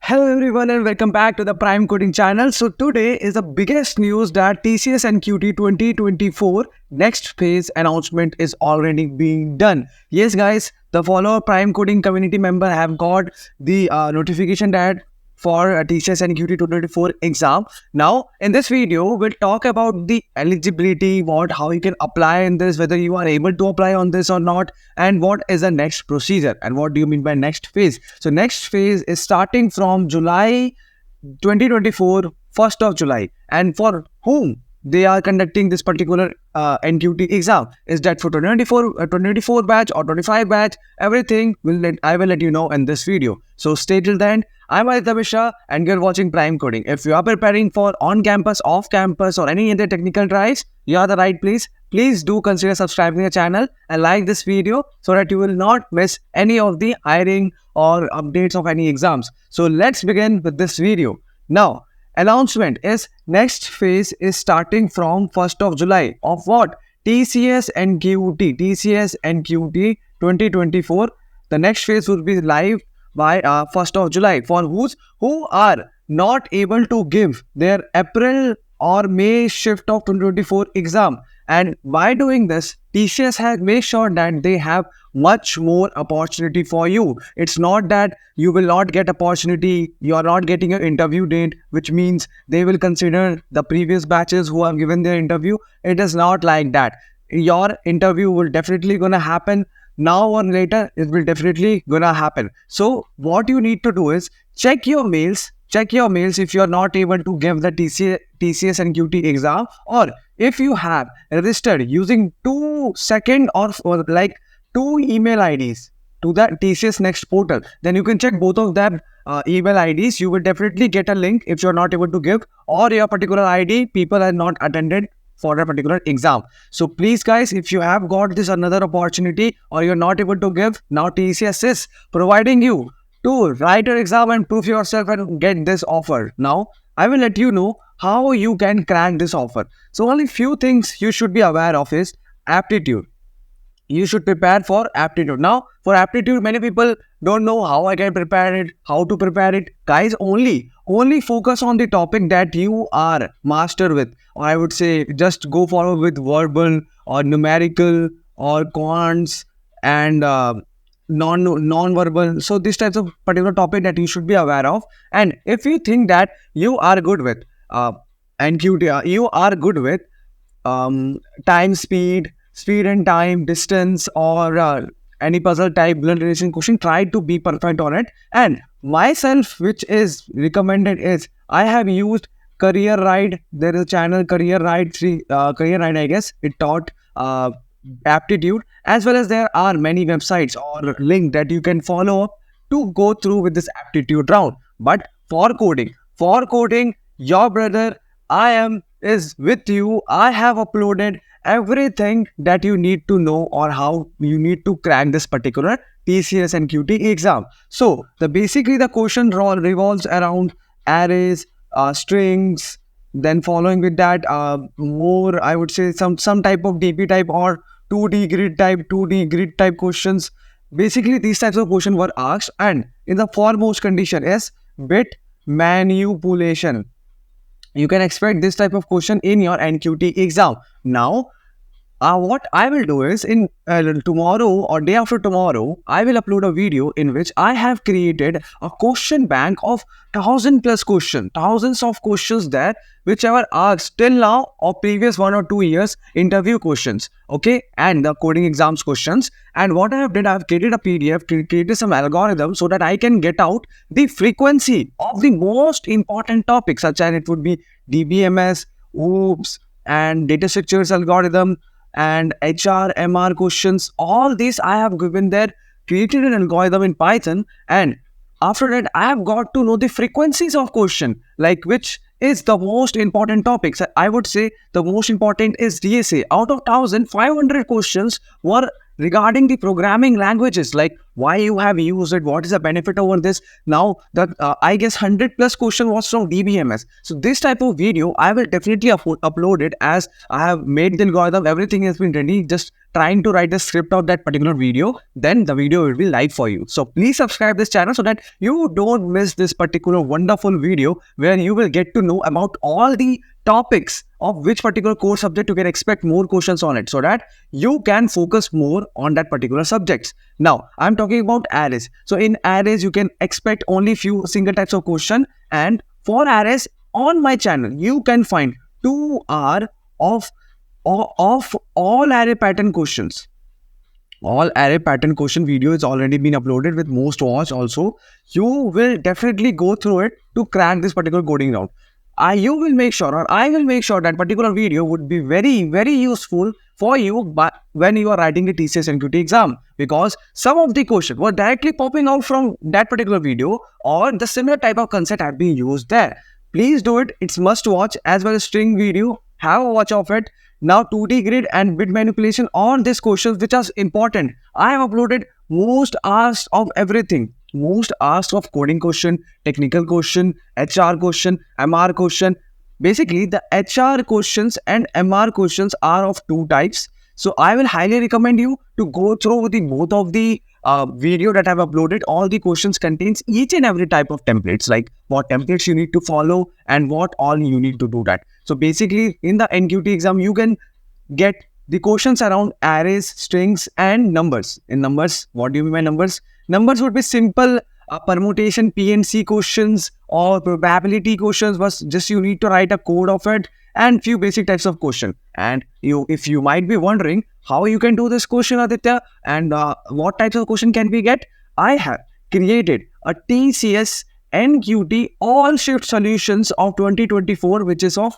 Hello everyone and welcome back to the Prime Coding channel. So today is the biggest news that TCS and QT 2024 next phase announcement is already being done. Yes guys, the follower Prime Coding community member have got the notification that for TCS and QT 2024 exam. Now in this video we'll talk about the eligibility, how you can apply in this, whether you are able to apply on this or not, and what is the next procedure and what do you mean by next phase. So next phase is starting from July 2024, 1st of July, and for whom they are conducting this particular NQT exam. Is that for 2024 batch or 25 batch? Everything I will let you know in this video. So stay till then. I'm Aditya Mishra and you're watching Prime Coding. If you are preparing for on-campus, off-campus or any other technical drives, you are the right place. Please do consider subscribing to the channel and like this video so that you will not miss any of the hiring or updates of any exams. So let's begin with this video. Now, announcement is next phase is starting from 1st of July of what? TCS and QT 2024. The next phase will be live by 1st of July for who are not able to give their April or May shift of 2024 exam. And by doing this, TCS has made sure that they have much more opportunity for you. It's not that you will not get opportunity, you are not getting an interview date, which means they will consider the previous batches who have given their interview. It is not like that. Your interview will definitely gonna happen now or later. It will definitely gonna happen. So what you need to do is check your mails if you are not able to give the TCS and QT exam, or if you have registered using two email IDs to the TCS Next portal, then you can check both of them email IDs. You will definitely get a link if you are not able to give, or your particular ID people are not attended for a particular exam. So please guys, if you have got this another opportunity or you're not able to give, now TCS is providing you to write your exam and prove yourself and get this offer. Now I will let you know how you can crack this offer. So only few things you should be aware of is aptitude. You should prepare for aptitude. Now for aptitude, many people don't know how I can prepare it, how to prepare it. Guys, only focus on the topic that you are master with, or I would say just go forward with verbal or numerical or quants and non-verbal. So these types of particular topic that you should be aware of. And if you think that you are good with NQT, you are good with time, speed and time, distance, or any puzzle type, boolean relation question, try to be perfect on it. And myself, which is recommended, is I have used Career Ride. There is a channel Career Ride, I guess. It taught aptitude, as well as there are many websites or link that you can follow up to go through with this aptitude round. But for coding, your brother is with you. I have uploaded everything that you need to know or how you need to crack this particular TCS and QT exam. So basically the question revolves around arrays, strings, then following with that more, I would say some type of DP type or 2D grid type questions. Basically these types of questions were asked, and in the foremost condition is bit manipulation. You can expect this type of question in your NQT exam. Now, what I will do is in tomorrow or day after tomorrow, I will upload a video in which I have created a question bank of 1000+ questions, thousands of questions there, which I were asked till now or previous 1 or 2 years interview questions, okay, and the coding exams questions. And what I have did, I have created a PDF, created some algorithm so that I can get out the frequency of the most important topics, such as it would be DBMS, OOPS, and data structures algorithm, and HR, MR questions. All these I have given there, created an algorithm in Python, and after that I have got to know the frequencies of question, like which is the most important topics. I would say the most important is DSA. Out of 1500 questions were regarding the programming languages like why you have used it, what is the benefit over this. Now that I guess 100 plus question was from DBMS. So this type of video I will definitely upload it, as I have made the algorithm, everything has been ready, just trying to write the script of that particular video, then the video will be live for you. So please subscribe this channel so that you don't miss this particular wonderful video, where you will get to know about all the topics of which particular core subject you can expect more questions on it, so that you can focus more on that particular subjects. Now I'm talking about arrays. So in arrays you can expect only few single types of question, and for arrays on my channel you can find 2 hours of all array pattern questions. All array pattern question video is already been uploaded with most watch also. You will definitely go through it to crack this particular coding round. I will make sure that particular video would be very useful for you when you are writing the TCS NQT exam, because some of the questions were directly popping out from that particular video, or the similar type of concept have been used there. Please do it. It's must watch, as well as string video. Have a watch of it. Now 2D grid and bit manipulation on these questions, which are important. I have uploaded most asked of everything. Most asked of coding question, technical question, HR question, MR question. Basically, the HR questions and MR questions are of 2 types. So I will highly recommend you to go through the both of the video that I've uploaded. All the questions contains each and every type of templates, like what templates you need to follow and what all you need to do that. So basically, in the NQT exam, you can get the questions around arrays, strings, and numbers. In numbers, what do you mean by numbers? Numbers would be simple permutation, PNC questions, or probability questions, but just you need to write a code of it, and few basic types of question. And if you might be wondering how you can do this question, Aditya, and what types of question can we get, I have created a TCS NQT all shift solutions of 2024, which is of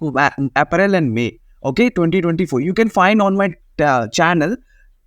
April and May. Okay, 2024. You can find on my channel.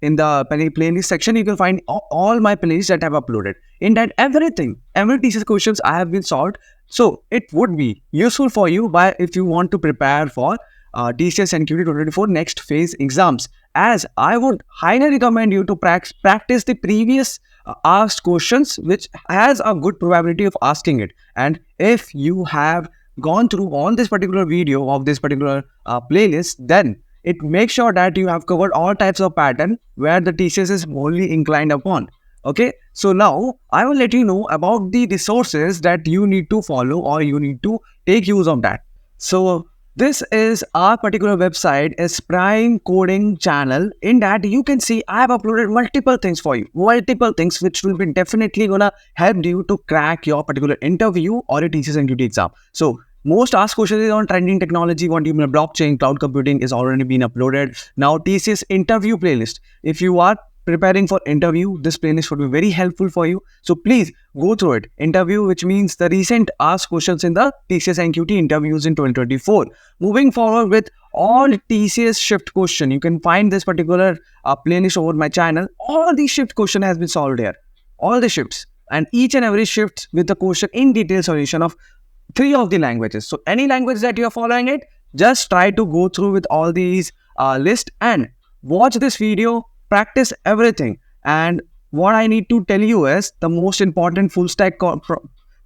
In the playlist section, you can find all my playlists that I have uploaded. In that, every TCS questions I have been solved. So it would be useful for you if you want to prepare for TCS NQT 2024 next phase exams. As I would highly recommend you to practice the previous asked questions, which has a good probability of asking it. And if you have gone through on this particular video of this particular playlist, then it makes sure that you have covered all types of pattern where the TCS is only inclined upon. Okay, so now I will let you know about the resources that you need to follow, or you need to take use of that. So this is our particular website, is Prime Coding channel. In that you can see I have uploaded multiple things for you, multiple things which will be definitely gonna help you to crack your particular interview or a TCS NQT exam. So most asked questions is on trending technology, what do you mean blockchain, cloud computing is already been uploaded. Now TCS interview playlist. If you are preparing for interview, this playlist would be very helpful for you. So please go through it. Interview, which means the recent asked questions in the TCS NQT interviews in 2024. Moving forward with all TCS shift question, you can find this particular playlist over my channel. All the shift question has been solved here. All the shifts, and each and every shift with the question in detail solution of 3 of the languages. So any language that you are following it, just try to go through with all these list and watch this video, practice everything. And what I need to tell you is the most important full stack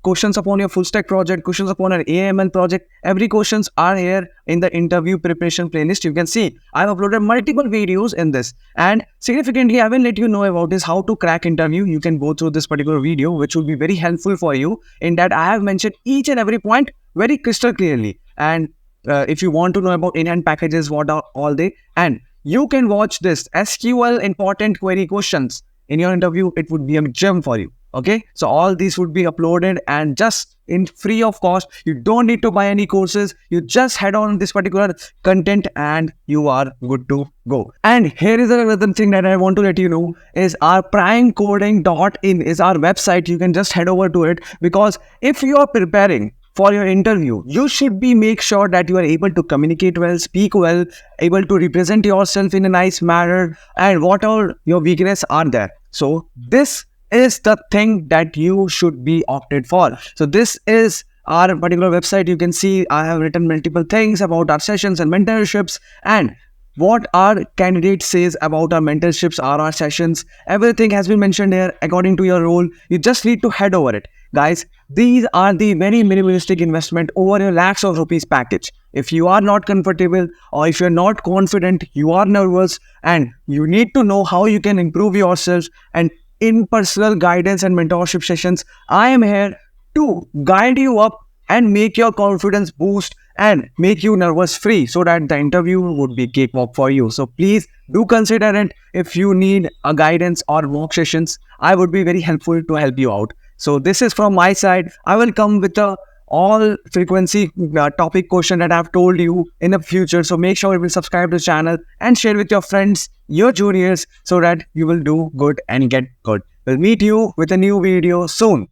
questions upon your full stack project, questions upon an AML project. Every questions are here in the interview preparation playlist. You can see I've uploaded multiple videos in this, and significantly I will let you know about this how to crack interview. You can go through this particular video, which will be very helpful for you. In that I have mentioned each and every point very crystal clearly. And if you want to know about in-hand packages, what are all they, and you can watch this SQL important query questions in your interview, it would be a gem for you. Okay, so all these would be uploaded and just in free of cost. You don't need to buy any courses. You just head on this particular content and you are good to go. And here is another thing that I want to let you know is our primecoding.in is our website. You can just head over to it, because if you are preparing for your interview, you should be make sure that you are able to communicate well, speak well, able to represent yourself in a nice manner, and what all your weaknesses are there. So this is the thing that you should be opted for. So this is our particular website. You can see I have written multiple things about our sessions and mentorships, and what our candidate says about our mentorships or our sessions. Everything has been mentioned here according to your role. You just need to head over it. Guys, these are the very minimalistic investment over your lakhs of rupees package. If you are not comfortable or if you're not confident, you are nervous and you need to know how you can improve yourselves and in personal guidance and mentorship sessions, I am here to guide you up and make your confidence boost and make you nervous free so that the interview would be cakewalk for you. So please do consider it. If you need a guidance or mock sessions, I would be very helpful to help you out. So this is from my side. I will come with a all frequency topic question that I've told you in the future. So make sure you will subscribe to the channel and share with your friends, your juniors, so that you will do good and get good. We'll meet you with a new video soon.